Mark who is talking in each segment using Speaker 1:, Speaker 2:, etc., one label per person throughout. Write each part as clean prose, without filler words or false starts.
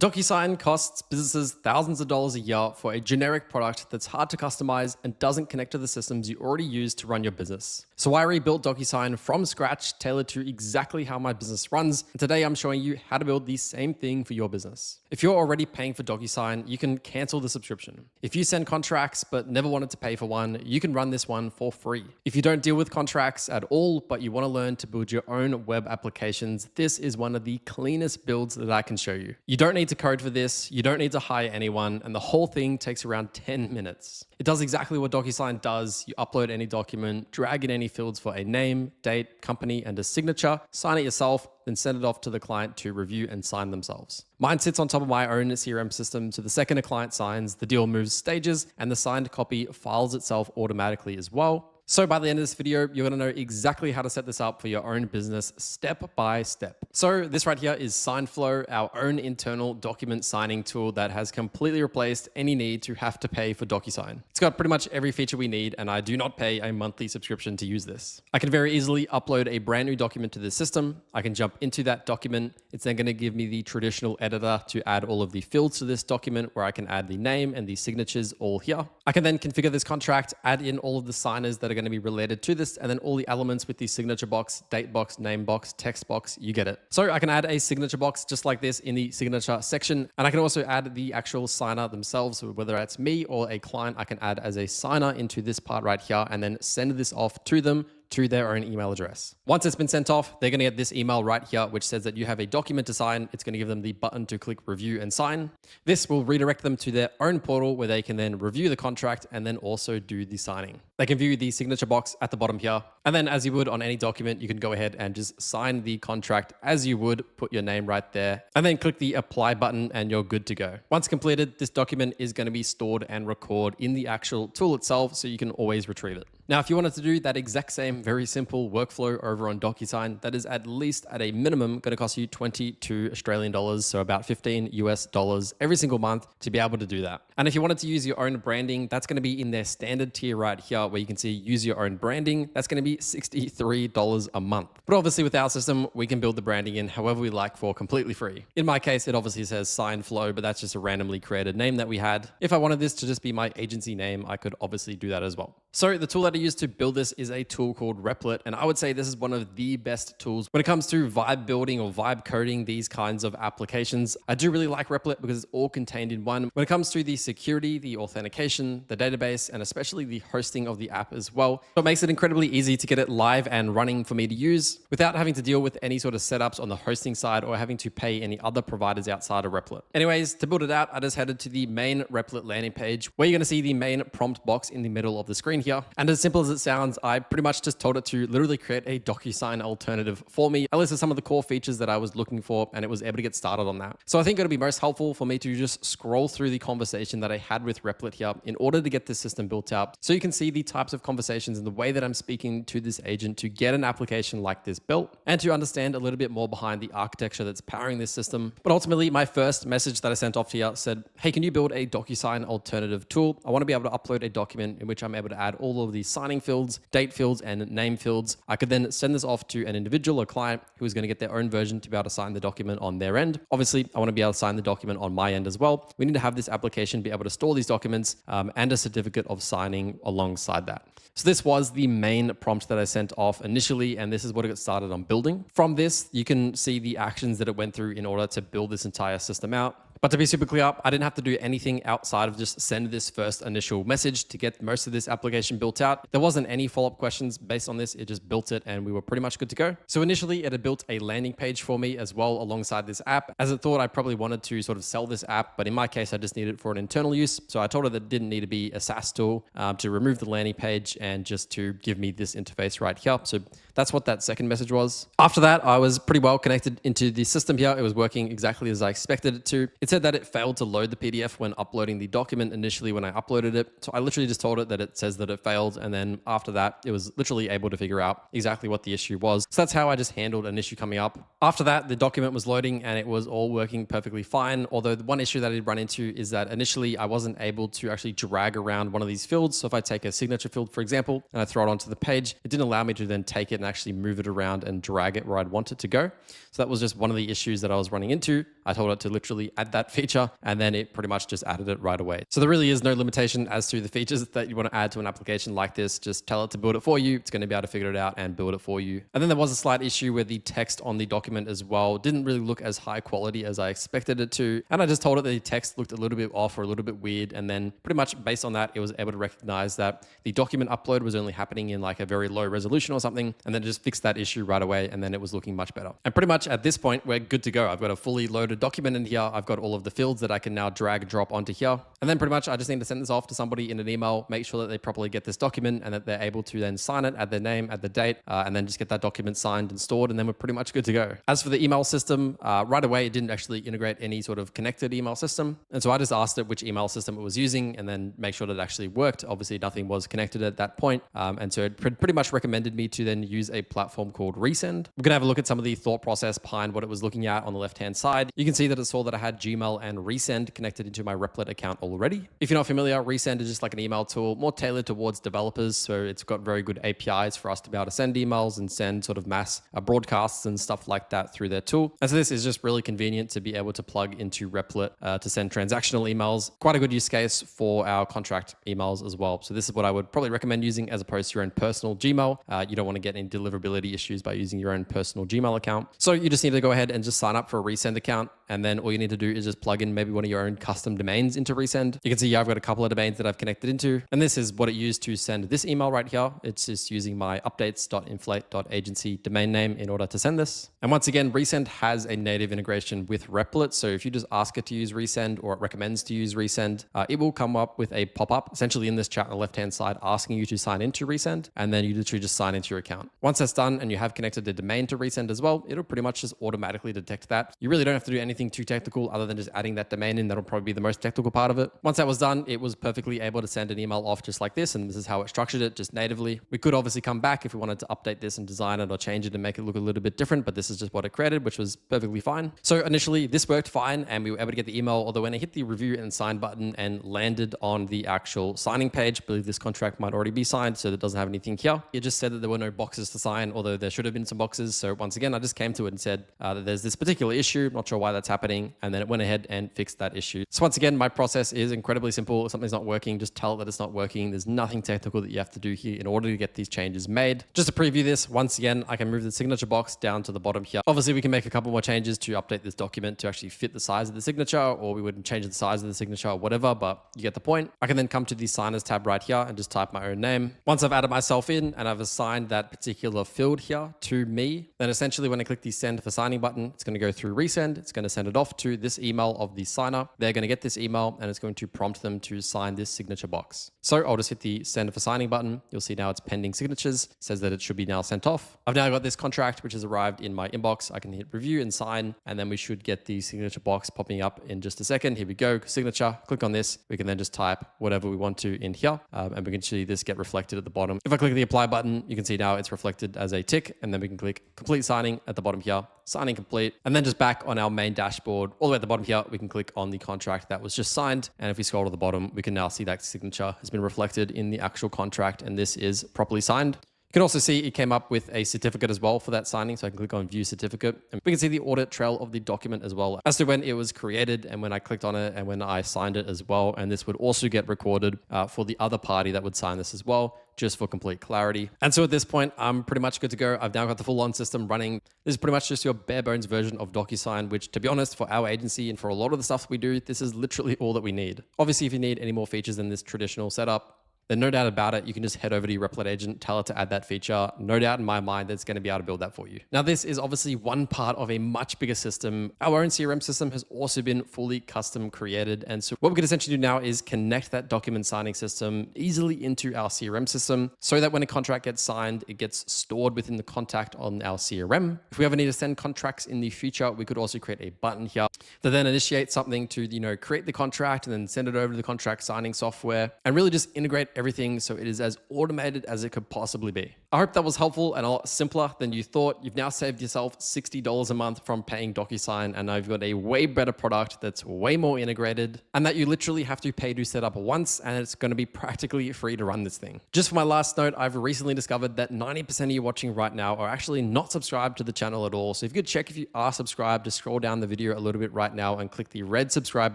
Speaker 1: DocuSign costs businesses thousands of dollars a year for a generic product that's hard to customize and doesn't connect to the systems you already use to run your business. So I rebuilt DocuSign from scratch, tailored to exactly how my business runs. And today I'm showing you how to build the same thing for your business. If you're already paying for DocuSign, you can cancel the subscription. If you send contracts but never wanted to pay for one, you can run this one for free. If you don't deal with contracts at all, but you want to learn to build your own web applications, this is one of the cleanest builds that I can show you. You don't need to code for this, you don't need to hire anyone, and the whole thing takes around 10 minutes. It does exactly what DocuSign does. You upload any document, drag in any fields for a name, date, company, and a signature, sign it yourself, then send it off to the client to review and sign themselves. Mine sits on top of my own CRM system, so the second a client signs, the deal moves stages, and the signed copy files itself automatically as well. So by the end of this video, you're going to know exactly how to set this up for your own business step by step. So this right here is SignFlow, our own internal document signing tool that has completely replaced any need to have to pay for DocuSign. It's got pretty much every feature we need, and I do not pay a monthly subscription to use this. I can very easily upload a brand new document to the system. I can jump into that document. It's then going to give me the traditional editor to add all of the fields to this document, where I can add the name and the signatures all here. I can then configure this contract, add in all of the signers that are going to be related to this, and then all the elements with the signature box, date box, name box, text box, you get it. So I can add a signature box just like this in the signature section, and I can also add the actual signer themselves. So whether it's me or a client, I can add as a signer into this part right here and then send this off to them to their own email address. Once it's been sent off, they're going to get this email right here, which says that you have a document to sign. It's going to give them the button to click review and sign. This will redirect them to their own portal where they can then review the contract and then also do the signing. They can view the signature box at the bottom here. And then as you would on any document, you can go ahead and just sign the contract as you would, put your name right there, and then click the apply button and you're good to go. Once completed, this document is going to be stored and recorded in the actual tool itself, so you can always retrieve it. Now, if you wanted to do that exact same very simple workflow over on DocuSign, that is at least at a minimum going to cost you 22 Australian dollars, so about 15 US dollars every single month to be able to do that. And if you wanted to use your own branding, that's going to be in their standard tier right here where you can see use your own branding. That's going to be $63 a month. But obviously with our system, we can build the branding in however we like for completely free. In my case, it obviously says SignFlow, but that's just a randomly created name that we had. If I wanted this to just be my agency name, I could obviously do that as well. So the tool that I use to build this is a tool called Replit, and I would say this is one of the best tools when it comes to vibe building or vibe coding these kinds of applications. I do really like Replit because it's all contained in one. When it comes to the security, the authentication, the database, and especially the hosting of the app as well, so it makes it incredibly easy to get it live and running for me to use without having to deal with any sort of setups on the hosting side or having to pay any other providers outside of Replit. Anyways, to build it out, I just headed to the main Replit landing page where you're going to see the main prompt box in the middle of the screen here. And as simple as it sounds, I pretty much just told it to literally create a DocuSign alternative for me. I listed some of the core features that I was looking for, and it was able to get started on that. So I think it'll be most helpful for me to just scroll through the conversation that I had with Replit here in order to get this system built out, so you can see the types of conversations and the way that I'm speaking to this agent to get an application like this built, and to understand a little bit more behind the architecture that's powering this system. But ultimately, my first message that I sent off here said, hey, can you build a DocuSign alternative tool? I want to be able to upload a document in which I'm able to add all of the signing fields, date fields, and name fields. I could then send this off to an individual or client who is going to get their own version to be able to sign the document on their end. Obviously, I want to be able to sign the document on my end as well. We need to have this application be able to store these documents and a certificate of signing alongside that. So this was the main prompt that I sent off initially, and this is what it got started on building. From this, you can see the actions that it went through in order to build this entire system out. But to be super clear, I didn't have to do anything outside of just send this first initial message to get most of this application built out. There wasn't any follow-up questions based on this. It just built it and we were pretty much good to go. So initially it had built a landing page for me as well alongside this app, as it thought I probably wanted to sort of sell this app. But in my case, I just needed it for an internal use. So I told her that it didn't need to be a SaaS tool to remove the landing page and just to give me this interface right here. So that's what that second message was. After that, I was pretty well connected into the system here. It was working exactly as I expected it to. It said that it failed to load the PDF when uploading the document initially when I uploaded it. So I literally just told it that it says that it failed. And then after that, it was literally able to figure out exactly what the issue was. So that's how I just handled an issue coming up. After that, the document was loading and it was all working perfectly fine. Although the one issue that I did run into is that initially I wasn't able to actually drag around one of these fields. So if I take a signature field, for example, and I throw it onto the page, it didn't allow me to then take it and actually move it around and drag it where I'd want it to go. So that was just one of the issues that I was running into. I told it to literally add that that feature, and then it pretty much just added it right away. So there really is no limitation as to the features that you want to add to an application like this. Just tell it to build it for you. It's going to be able to figure it out and build it for you. And then there was a slight issue where the text on the document as well didn't really look as high quality as I expected it to. And I just told it that the text looked a little bit off or a little bit weird. And then pretty much based on that, it was able to recognize that the document upload was only happening in like a very low resolution or something. And then just fixed that issue right away. And then it was looking much better. And pretty much at this point, we're good to go. I've got a fully loaded document in here. I've got all of the fields that I can now drag and drop onto here. And then pretty much I just need to send this off to somebody in an email, make sure that they properly get this document and that they're able to then sign it, add their name, add the date, and then just get that document signed and stored. And then we're pretty much good to go. As for the email system, right away, it didn't actually integrate any sort of connected email system. And so I just asked it which email system it was using and then make sure that it actually worked. Obviously, nothing was connected at that point. And so it pretty much recommended me to then use a platform called Resend. We're going to have a look at some of the thought process behind what it was looking at on the left-hand side. You can see that it saw that I had Gmail and Resend connected into my Replit account already. If you're not familiar, Resend is just like an email tool more tailored towards developers. So it's got very good APIs for us to be able to send emails and send sort of mass broadcasts and stuff like that through their tool. And so this is just really convenient to be able to plug into Replit to send transactional emails. Quite a good use case for our contract emails as well. So this is what I would probably recommend using as opposed to your own personal Gmail. You don't want to get any deliverability issues by using your own personal Gmail account. So you just need to go ahead and just sign up for a Resend account. And then all you need to do is just plug in maybe one of your own custom domains into Resend. You can see here I've got a couple of domains that I've connected into. And this is what it used to send this email right here. It's just using my updates.inflate.agency domain name in order to send this. And once again, Resend has a native integration with Replit. So if you just ask it to use Resend or it recommends to use Resend, it will come up with a pop-up essentially in this chat on the left-hand side asking you to sign into Resend. And then you literally just sign into your account. Once that's done and you have connected the domain to Resend as well, it'll pretty much just automatically detect that. You really don't have to do anything too technical other than just adding that domain in. That'll probably be the most technical part of it. Once that was done, it was perfectly able to send an email off just like this. And this is how it structured it, just natively. We could obviously come back if we wanted to update this and design it or change it and make it look a little bit different, but this is just what it created, which was perfectly fine. So initially this worked fine and we were able to get the email, although when I hit the review and sign button and landed on the actual signing page, I believe this contract might already be signed, so it doesn't have anything here. It just said that there were no boxes to sign, although there should have been some boxes. So once again, I just came to it and said that there's this particular issue, not sure why that's happening. And then it went ahead and fixed that issue. So once again, my process is incredibly simple. If something's not working, just tell it that it's not working. There's nothing technical that you have to do here in order to get these changes made. Just to preview this, once again, I can move the signature box down to the bottom here. Obviously, we can make a couple more changes to update this document to actually fit the size of the signature, or we would change the size of the signature or whatever, but you get the point. I can then come to the signers tab right here and just type my own name. Once I've added myself in and I've assigned that particular field here to me, then essentially when I click the send for signing button, it's going to go through Resend. It's going to send it off to this email of the signer. They're going to get this email and it's going to prompt them to sign this signature box. So I'll just hit the send for signing button. You'll see now it's pending signatures. It says that it should be now sent off. I've now got this contract, which has arrived in my inbox. I can hit review and sign, and then we should get the signature box popping up in just a second. Here we go, signature, click on this. We can then just type whatever we want to in here, and we can see this get reflected at the bottom. If I click the apply button, you can see now it's reflected as a tick, and then we can click complete signing at the bottom here, signing complete, and then just back on our main dashboard, all the way at the bottom here, we can click on the contract that was just signed. And if we scroll to the bottom, we can now see that signature has been reflected in the actual contract, and this is properly signed. You can also see it came up with a certificate as well for that signing. So I can click on view certificate and we can see the audit trail of the document as well as to when it was created and when I clicked on it and when I signed it as well. And this would also get recorded for the other party that would sign this as well, just for complete clarity. And so at this point, I'm pretty much good to go. I've now got the full on system running. This is pretty much just your bare bones version of DocuSign, which to be honest, for our agency and for a lot of the stuff we do, this is literally all that we need. Obviously, if you need any more features than this traditional setup, then no doubt about it, you can just head over to your Replit agent, tell it to add that feature. No doubt in my mind that it's going to be able to build that for you. Now, this is obviously one part of a much bigger system. Our own CRM system has also been fully custom created. And so what we can essentially do now is connect that document signing system easily into our CRM system so that when a contract gets signed, it gets stored within the contact on our CRM. If we ever need to send contracts in the future, we could also create a button here that then initiates something to, create the contract and then send it over to the contract signing software and really just integrate everything so it is as automated as it could possibly be. I hope that was helpful and a lot simpler than you thought. You've now saved yourself $60 a month from paying DocuSign, and now you've got a way better product that's way more integrated and that you literally have to pay to set up once, and it's going to be practically free to run this thing. Just for my last note, I've recently discovered that 90% of you watching right now are actually not subscribed to the channel at all. So if you could check if you are subscribed, just scroll down the video a little bit right now and click the red subscribe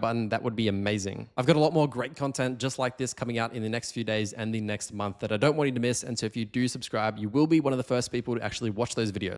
Speaker 1: button. That would be amazing. I've got a lot more great content just like this coming out in the next few days and the next month that I don't want you to miss. And so if you do subscribe, you will be one of the first people to actually watch those videos.